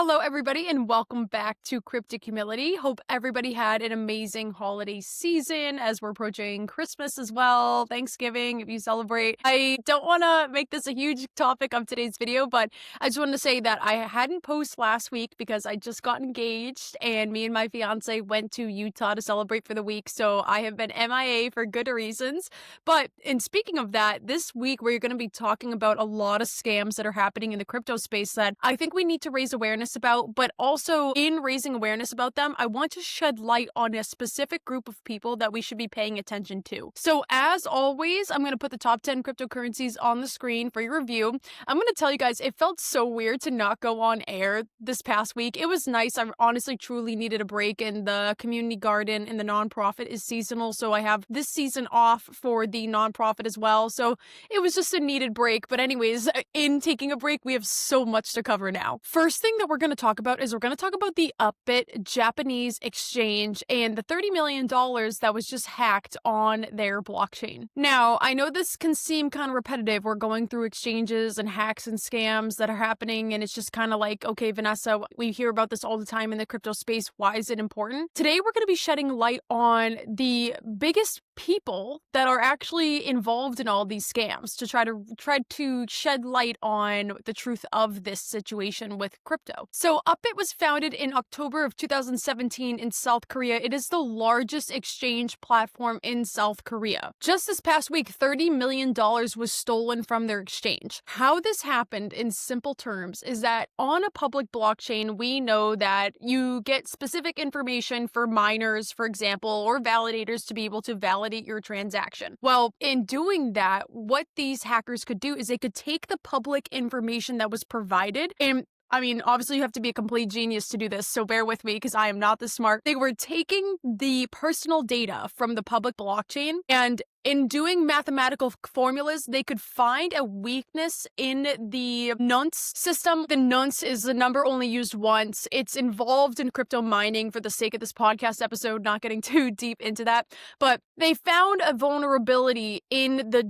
Hello, everybody, and welcome back to Cryptic Humility. Hope everybody had an amazing holiday season as we're approaching Christmas as well, Thanksgiving, if you celebrate. I don't want to make this a huge topic of today's video, but I just wanted to say that I hadn't posted last week because I just got engaged and me and my fiance went to Utah to celebrate for the week, so I have been MIA for good reasons. But in speaking of that, this week we're going to be talking about a lot of scams that are happening in the crypto space that I think we need to raise awareness about, but also in raising awareness about them, I want to shed light on a specific group of people that we should be paying attention to. So as always, I'm going to put the top 10 cryptocurrencies on the screen for your review. I'm going to tell you guys, it felt so weird to not go on air this past week. It was nice. I honestly truly needed a break, and the community garden and the nonprofit is seasonal, so I have this season off for the nonprofit as well. So it was just a needed break. But anyways, in taking a break, we have so much to cover now. First thing that we're going to talk about is we're going to talk about the Upbit Japanese exchange and the $30 million that was just hacked on their blockchain. Now, I know this can seem kind of repetitive. We're going through exchanges and hacks and scams that are happening, and it's just kind of like, okay, Vanessa, we hear about this all the time in the crypto space. Why is it important? Today, we're going to be shedding light on the biggest people that are actually involved in all these scams to try to shed light on the truth of this situation with crypto. So Upbit was founded in October of 2017 in South Korea. It is the largest exchange platform in South Korea. Just this past week, $30 million was stolen from their exchange. How this happened in simple terms is that on a public blockchain, we know that you get specific information for miners, for example, or validators to be able to validate your transaction. Well, in doing that, what these hackers could do is they could take the public information that was provided, and I mean, obviously you have to be a complete genius to do this, so bear with me because I am not this smart. They were taking the personal data from the public blockchain, and in doing mathematical formulas, they could find a weakness in the nonce system. The nonce is the number only used once. It's involved in crypto mining for the sake of this podcast episode, not getting too deep into that. But they found a vulnerability in the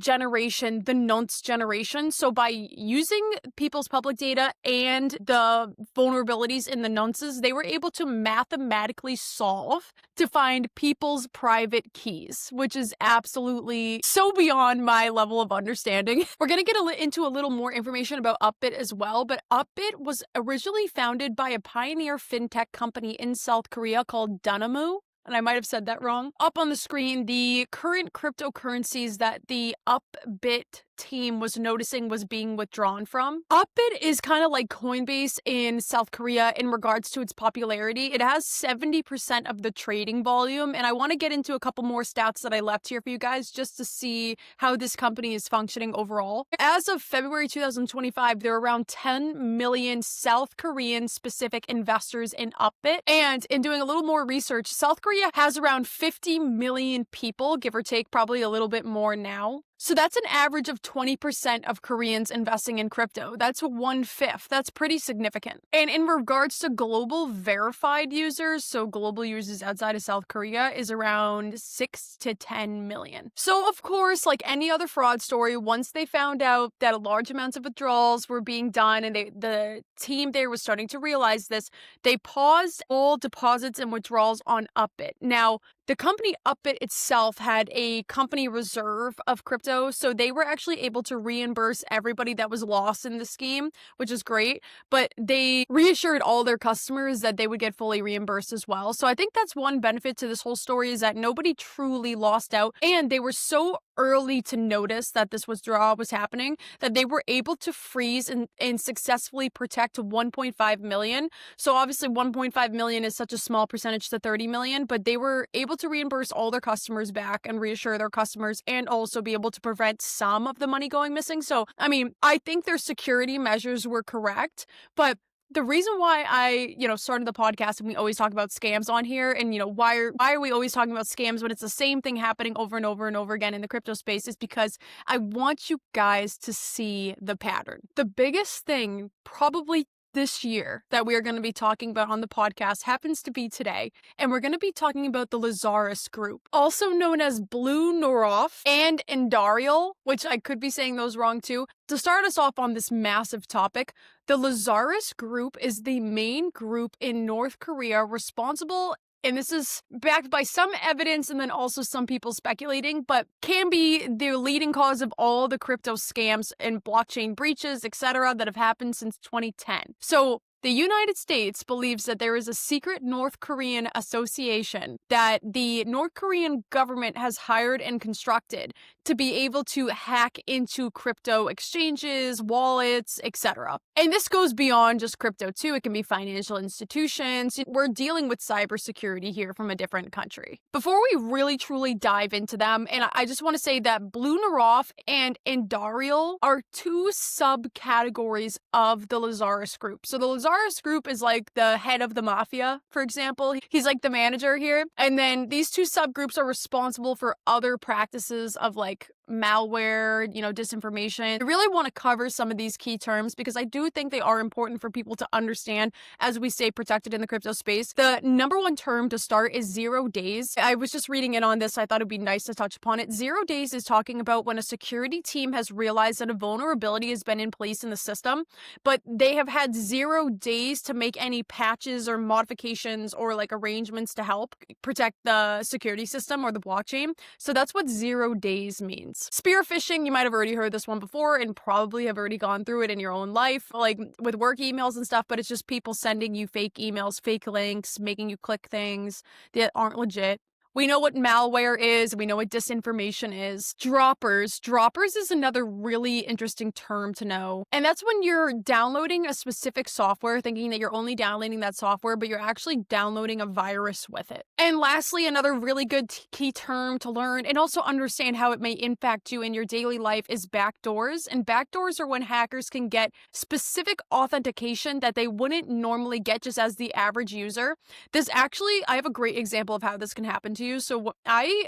nonce generation. So by using people's public data and the vulnerabilities in the nonces, they were able to mathematically solve to find people's private keys, which is absolutely so beyond my level of understanding. We're going to get into a little more information about Upbit as well, but Upbit was originally founded by a pioneer fintech company in South Korea called Dunamu. And I might have said that wrong. Up on the screen, the current cryptocurrencies that the Upbit team was noticing was being withdrawn from. Upbit is kind of like Coinbase in South Korea in regards to its popularity. It has 70% of the trading volume, and I want to get into a couple more stats that I left here for you guys just to see how this company is functioning overall. As of February 2025, there are around 10 million South Korean specific investors in Upbit, and in doing a little more research, South Korea has around 50 million people, give or take, probably a little bit more now. So that's an average of 20% of Koreans investing in crypto. That's 1/5. That's pretty significant. And in regards to global verified users, so global users outside of South Korea, is around 6 to 10 million. So of course, like any other fraud story, once they found out that large amounts of withdrawals were being done and the team there was starting to realize this, they paused all deposits and withdrawals on Upbit. Now, the company Upbit itself had a company reserve of crypto, so they were actually able to reimburse everybody that was lost in the scheme, which is great, but they reassured all their customers that they would get fully reimbursed as well. So I think that's one benefit to this whole story, is that nobody truly lost out, and they were so early to notice that this withdrawal was happening that they were able to freeze and successfully protect 1.5 million. So obviously 1.5 million is such a small percentage to 30 million, but they were able to reimburse all their customers back and reassure their customers and also be able to prevent some of the money going missing. So, I mean, I think their security measures were correct, but the reason why I, started the podcast and we always talk about scams on here, and, why are we always talking about scams when it's the same thing happening over and over and over again in the crypto space, is because I want you guys to see the pattern. The biggest thing probably this year that we are going to be talking about on the podcast happens to be today, and we're going to be talking about the Lazarus Group, also known as Blue Noroff and Endarial, which I could be saying those wrong too. To start us off on this massive topic, the Lazarus Group is the main group in North Korea responsible, and this is backed by some evidence and then also some people speculating, but can be the leading cause of all the crypto scams and blockchain breaches, etc., that have happened since 2010. So the United States believes that there is a secret North Korean association that the North Korean government has hired and constructed to be able to hack into crypto exchanges, wallets, etc. And this goes beyond just crypto too. It can be financial institutions. We're dealing with cybersecurity here from a different country. Before we really truly dive into them, and I just want to say that Blue Noroff and Endarial are two subcategories of the Lazarus Group. So the Lazarus Group is like the head of the mafia, for example. He's like the manager here. And then these two subgroups are responsible for other practices of like malware, disinformation. I really want to cover some of these key terms because I do think they are important for people to understand as we stay protected in the crypto space. The number one term to start is 0 days. I was just reading in on this. I thought it'd be nice to touch upon it. 0 days is talking about when a security team has realized that a vulnerability has been in place in the system, but they have had 0 days to make any patches or modifications or like arrangements to help protect the security system or the blockchain. So that's what 0 days means. Spear phishing, you might have already heard this one before and probably have already gone through it in your own life, like with work emails and stuff, but it's just people sending you fake emails, fake links, making you click things that aren't legit. We know what malware is. We know what disinformation is. Droppers. Droppers is another really interesting term to know. And that's when you're downloading a specific software, thinking that you're only downloading that software, but you're actually downloading a virus with it. And lastly, another really good key term to learn and also understand how it may impact you in your daily life is backdoors. And backdoors are when hackers can get specific authentication that they wouldn't normally get just as the average user. I have a great example of how this can happen to you. So I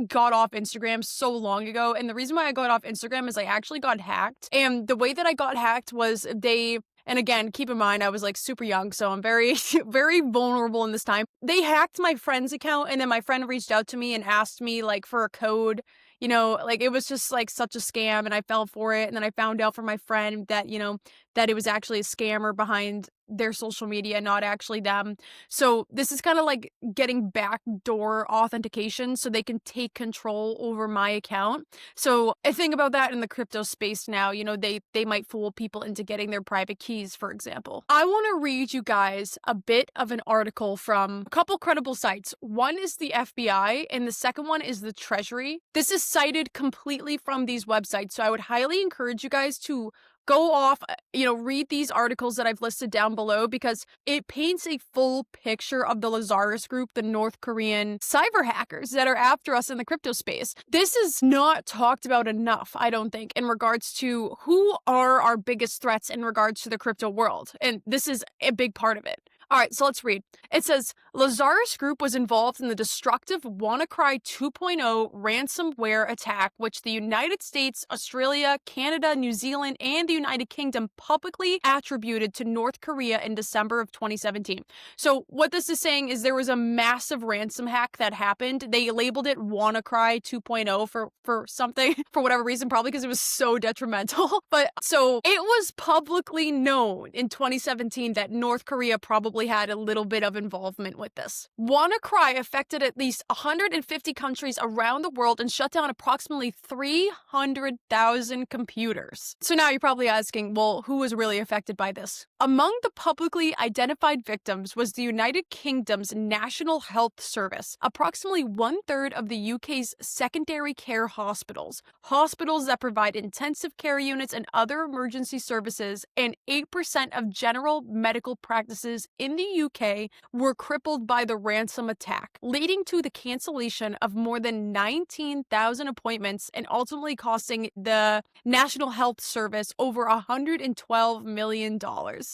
got off Instagram so long ago, and the reason why I got off Instagram is I actually got hacked. And the way that I got hacked was and again, keep in mind, I was like super young, so I'm very, very vulnerable in this time. They hacked my friend's account, and then my friend reached out to me and asked me like for a code. It was just like such a scam, and I fell for it. And then I found out from my friend that, that it was actually a scammer behind their social media, not actually them. So this is kind of like getting backdoor authentication so they can take control over my account. So I think about that in the crypto space now. They might fool people into getting their private keys, for example. I want to read you guys a bit of an article from a couple credible sites. One is the FBI and the second one is the Treasury. This is cited completely from these websites. So I would highly encourage you guys to go off, read these articles that I've listed down below because it paints a full picture of the Lazarus Group, the North Korean cyber hackers that are after us in the crypto space. This is not talked about enough, I don't think, in regards to who are our biggest threats in regards to the crypto world. And this is a big part of it. All right, so let's read. It says, Lazarus Group was involved in the destructive WannaCry 2.0 ransomware attack, which the United States, Australia, Canada, New Zealand, and the United Kingdom publicly attributed to North Korea in December of 2017. So what this is saying is there was a massive ransom hack that happened. They labeled it WannaCry 2.0 for something, for whatever reason, probably because it was so detrimental. But so it was publicly known in 2017 that North Korea probably had a little bit of involvement with this. WannaCry affected at least 150 countries around the world and shut down approximately 300,000 computers. So now you're probably asking, well, who was really affected by this? Among the publicly identified victims was the United Kingdom's National Health Service, approximately 1/3 of the UK's secondary care hospitals that provide intensive care units and other emergency services, and 8% of general medical practices in the UK were crippled by the ransom attack, leading to the cancellation of more than 19,000 appointments and ultimately costing the National Health Service over $112 million.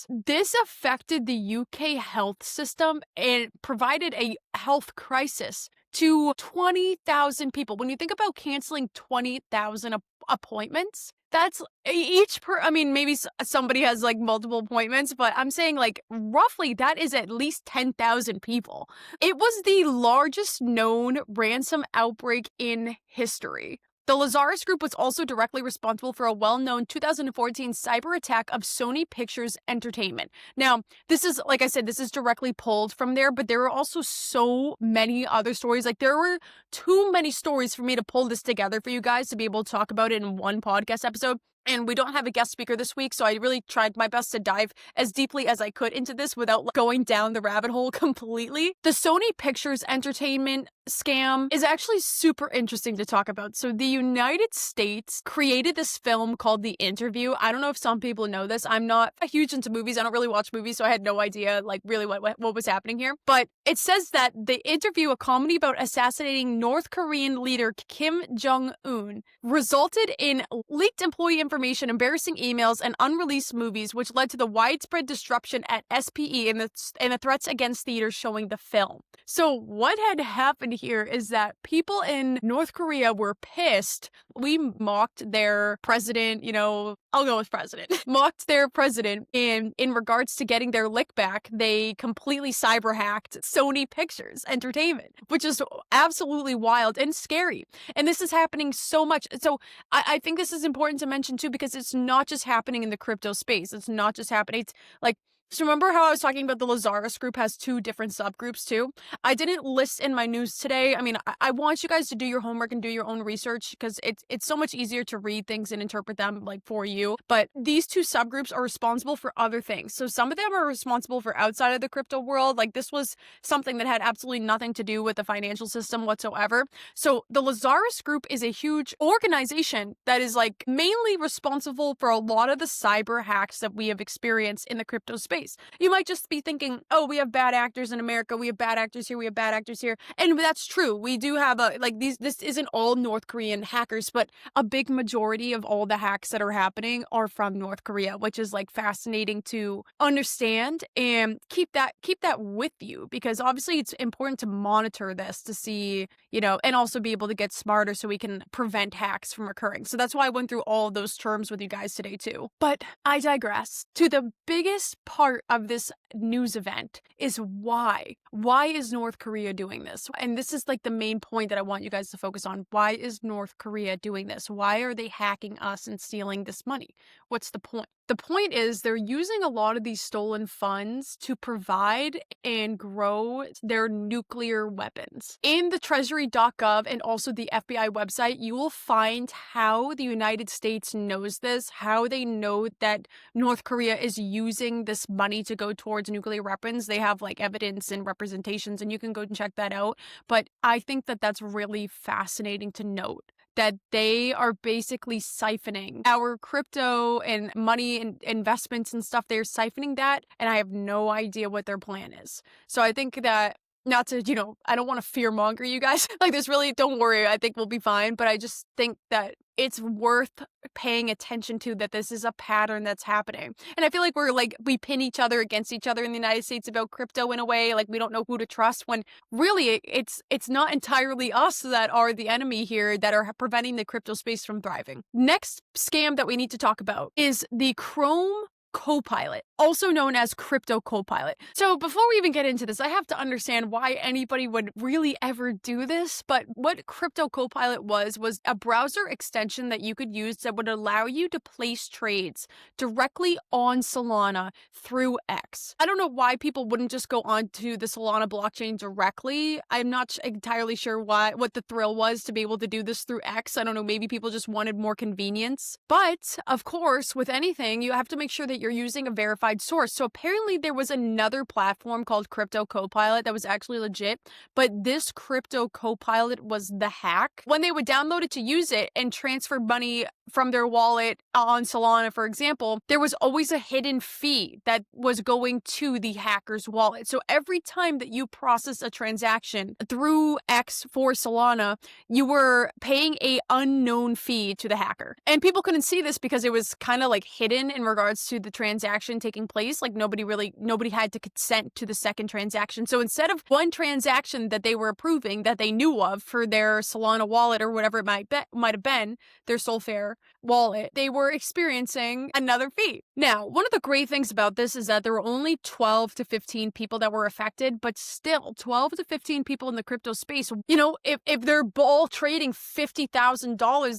This affected the UK health system and provided a health crisis to 20,000 people. When you think about canceling 20,000 appointments, That's I mean, maybe somebody has like multiple appointments, but I'm saying like roughly that is at least 10,000 people. It was the largest known ransom outbreak in history. The Lazarus Group was also directly responsible for a well-known 2014 cyber attack of Sony Pictures Entertainment. Now, this is, like I said, this is directly pulled from there, but there were also so many other stories. Like, there were too many stories for me to pull this together for you guys to be able to talk about it in one podcast episode. And we don't have a guest speaker this week, so I really tried my best to dive as deeply as I could into this without going down the rabbit hole completely. The Sony Pictures Entertainment scam is actually super interesting to talk about. So the United States created this film called The Interview. I don't know if some people know this. I'm not huge into movies. I don't really watch movies, so I had no idea like really what was happening here. But it says that The Interview, a comedy about assassinating North Korean leader Kim Jong-un, resulted in leaked employee information, embarrassing emails, and unreleased movies, which led to the widespread disruption at SPE and the threats against theaters showing the film. So what had happened here is that people in North Korea were pissed. We mocked their president, I'll go with president, mocked their president in regards to getting their lick back. They completely cyber hacked Sony Pictures Entertainment, which is absolutely wild and scary. And this is happening so much. So I think this is important to mention too, because it's not just happening in the crypto space. It's not just happening. It's like, so remember how I was talking about the Lazarus Group has 2 different subgroups too? I didn't list in my news today. I mean, I want you guys to do your homework and do your own research because it's so much easier to read things and interpret them like for you. But these 2 subgroups are responsible for other things. So some of them are responsible for outside of the crypto world. Like this was something that had absolutely nothing to do with the financial system whatsoever. So the Lazarus Group is a huge organization that is like mainly responsible for a lot of the cyber hacks that we have experienced in the crypto space. You might just be thinking, oh, we have bad actors in America, we have bad actors here, we have bad actors here. And that's true. We do have this isn't all North Korean hackers, but a big majority of all the hacks that are happening are from North Korea, which is like fascinating to understand and keep that with you, because obviously it's important to monitor this to see, and also be able to get smarter so we can prevent hacks from occurring. So that's why I went through all of those terms with you guys today too. But I digress. To the biggest part of this news event is why. Why is North Korea doing this? And this is like the main point that I want you guys to focus on. Why is North Korea doing this? Why are they hacking us and stealing this money? What's the point? The point is they're using a lot of these stolen funds to provide and grow their nuclear weapons. In the treasury.gov and also the FBI website, you will find how the United States knows this, how they know that North Korea is using this money to go towards nuclear weapons. They have like evidence and representations, and you can go and check that out. But I think that that's really fascinating to note, that they are basically siphoning our crypto and money and investments and stuff. They're siphoning that, and I have no idea what their plan is. So I think that, not to, I don't want to fear-monger you guys. Like, there's really, don't worry, I think we'll be fine. But I just think that it's worth paying attention to, that this is a pattern that's happening. And I feel like we pin each other against each other in the United States about crypto in a way, like we don't know who to trust, when really it's not entirely us that are the enemy here that are preventing the crypto space from thriving. Next scam that we need to talk about is the Chrome Copilot, also known as Crypto Copilot. So before we even get into this, I have to understand why anybody would really ever do this. But what Crypto Copilot was a browser extension that you could use that would allow you to place trades directly on Solana through X. I don't know why people wouldn't just go onto the Solana blockchain directly. I'm not entirely sure what the thrill was to be able to do this through X. I don't know, maybe people just wanted more convenience. But of course, with anything, you have to make sure that you're using a verified source. So apparently there was another platform called Crypto Copilot that was actually legit, but this Crypto Copilot was the hack. When they would download it to use it and transfer money from their wallet on Solana, for example, there was always a hidden fee that was going to the hacker's wallet. So every time that you process a transaction through X for Solana, you were paying a unknown fee to the hacker. And people couldn't see this because it was kind of like hidden in regards to the transaction taking place. Like nobody had to consent to the second transaction. So instead of one transaction that they were approving that they knew of for their Solana wallet or whatever it might have been, their Solfair, their wallet, they were experiencing another fee. Now, one of the great things about this is that there were only 12 to 15 people that were affected, but still 12 to 15 people in the crypto space. You know, if they're all trading $50,000,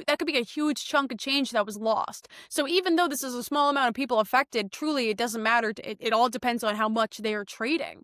that could be a huge chunk of change that was lost. So even though this is a small amount of people affected, truly it doesn't matter. It all depends on how much they are trading.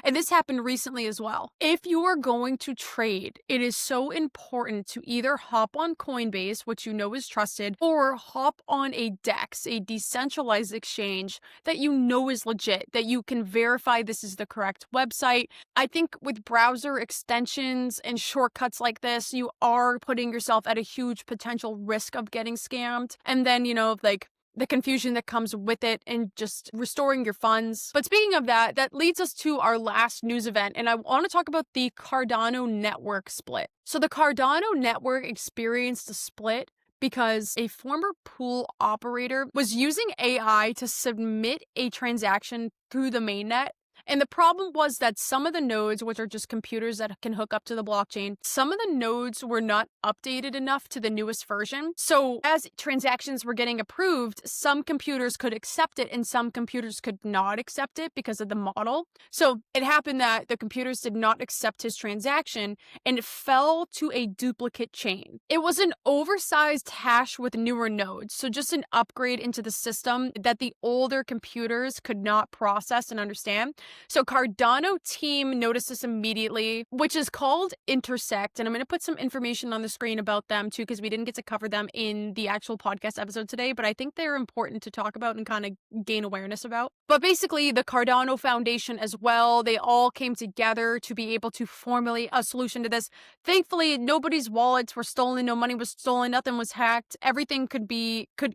And this happened recently as well. If you are going to trade, it is so important to either hop on Coinbase, which you know is trusted, or hop on a DEX, a decentralized exchange that you know is legit, that you can verify this is the correct website. I think with browser extensions and shortcuts like this, you are putting yourself at a huge potential risk of getting scammed. And then, you know, like, the confusion that comes with it and just restoring your funds. But speaking of that, that leads us to our last news event, and I want to talk about the Cardano network split. So the Cardano network experienced a split because a former pool operator was using AI to submit a transaction through the mainnet. And the problem was that some of the nodes, which are just computers that can hook up to the blockchain, some of the nodes were not updated enough to the newest version. So as transactions were getting approved, some computers could accept it and some computers could not accept it because of the model. So it happened that the computers did not accept his transaction and it fell to a duplicate chain. It was an oversized hash with newer nodes. So just an upgrade into the system that the older computers could not process and understand. So Cardano team noticed this immediately, which is called Intersect. And I'm going to put some information on the screen about them too, because we didn't get to cover them in the actual podcast episode today, but I think they're important to talk about and kind of gain awareness about. But basically the Cardano Foundation as well, they all came together to be able to formulate a solution to this. Thankfully, nobody's wallets were stolen, no money was stolen, nothing was hacked. Everything could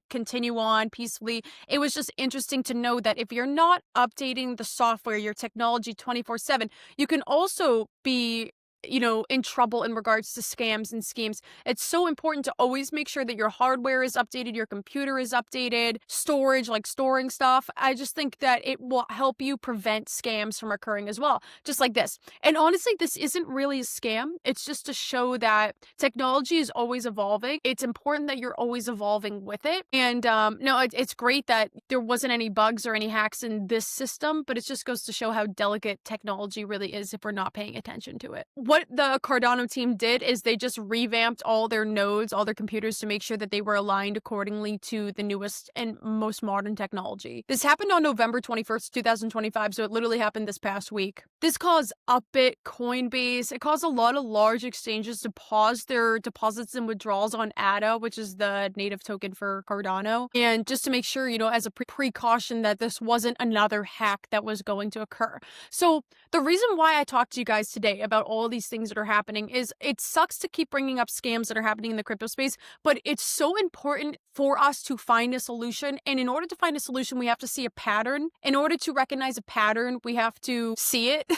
continue on peacefully. It was just interesting to know that if you're not updating the software, your technology 24/7, you can also be, you know, in trouble in regards to scams and schemes. It's so important to always make sure that your hardware is updated, your computer is updated, storage, like storing stuff. I just think that it will help you prevent scams from occurring as well, just like this. And honestly, this isn't really a scam. It's just to show that technology is always evolving. It's important that you're always evolving with it. And no, it's great that there wasn't any bugs or any hacks in this system, but it just goes to show how delicate technology really is if we're not paying attention to it. What the Cardano team did is they just revamped all their nodes, all their computers to make sure that they were aligned accordingly to the newest and most modern technology. This happened on November 21st, 2025, so it literally happened this past week. This caused Upbit, Coinbase, it caused a lot of large exchanges to pause their deposits and withdrawals on ADA, which is the native token for Cardano. And just to make sure, you know, as a precaution that this wasn't another hack that was going to occur. So the reason why I talked to you guys today about all these things that are happening is it sucks to keep bringing up scams that are happening in the crypto space, but it's so important for us to find a solution. And in order to find a solution, we have to see a pattern. In order to recognize a pattern, we have to see it.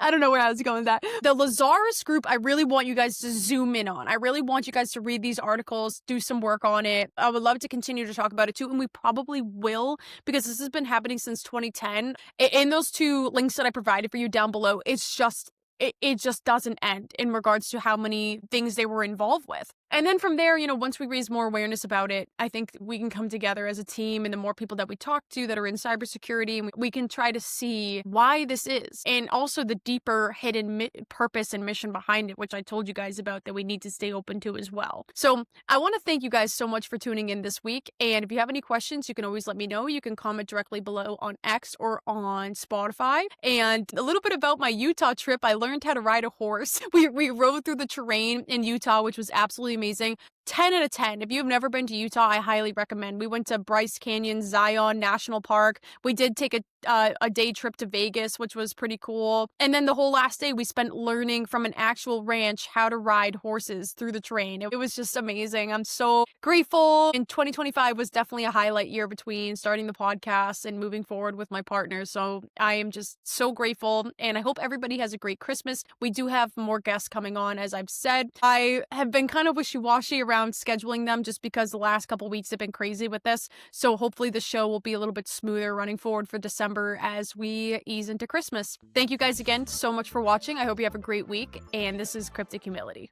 I don't know where I was going with that. The Lazarus Group, I really want you guys to zoom in on. I really want you guys to read these articles, do some work on it. I would love to continue to talk about it too, and we probably will, because this has been happening since 2010. In those two links that I provided for you down below, it's just it just doesn't end in regards to how many things they were involved with. And then from there, you know, once we raise more awareness about it, I think we can come together as a team, and the more people that we talk to that are in cybersecurity, and we can try to see why this is, and also the deeper hidden purpose and mission behind it, which I told you guys about that we need to stay open to as well. So I want to thank you guys so much for tuning in this week. And if you have any questions, you can always let me know. You can comment directly below on X or on Spotify. And a little bit about my Utah trip, I learned how to ride a horse. We rode through the terrain in Utah, which was absolutely amazing. 10 out of 10. If you've never been to Utah, I highly recommend. We went to Bryce Canyon, Zion National Park. We did take a day trip to Vegas, which was pretty cool. And then the whole last day we spent learning from an actual ranch how to ride horses through the terrain. It was just amazing. I'm so grateful. And 2025 was definitely a highlight year between starting the podcast and moving forward with my partner. So I am just so grateful, and I hope everybody has a great Christmas. We do have more guests coming on, as I've said. I have been kind of wishy-washy around scheduling them just because the last couple weeks have been crazy with this. So hopefully the show will be a little bit smoother running forward for December as we ease into Christmas. Thank you guys again so much for watching. I hope you have a great week, and this is Cryptic Humility.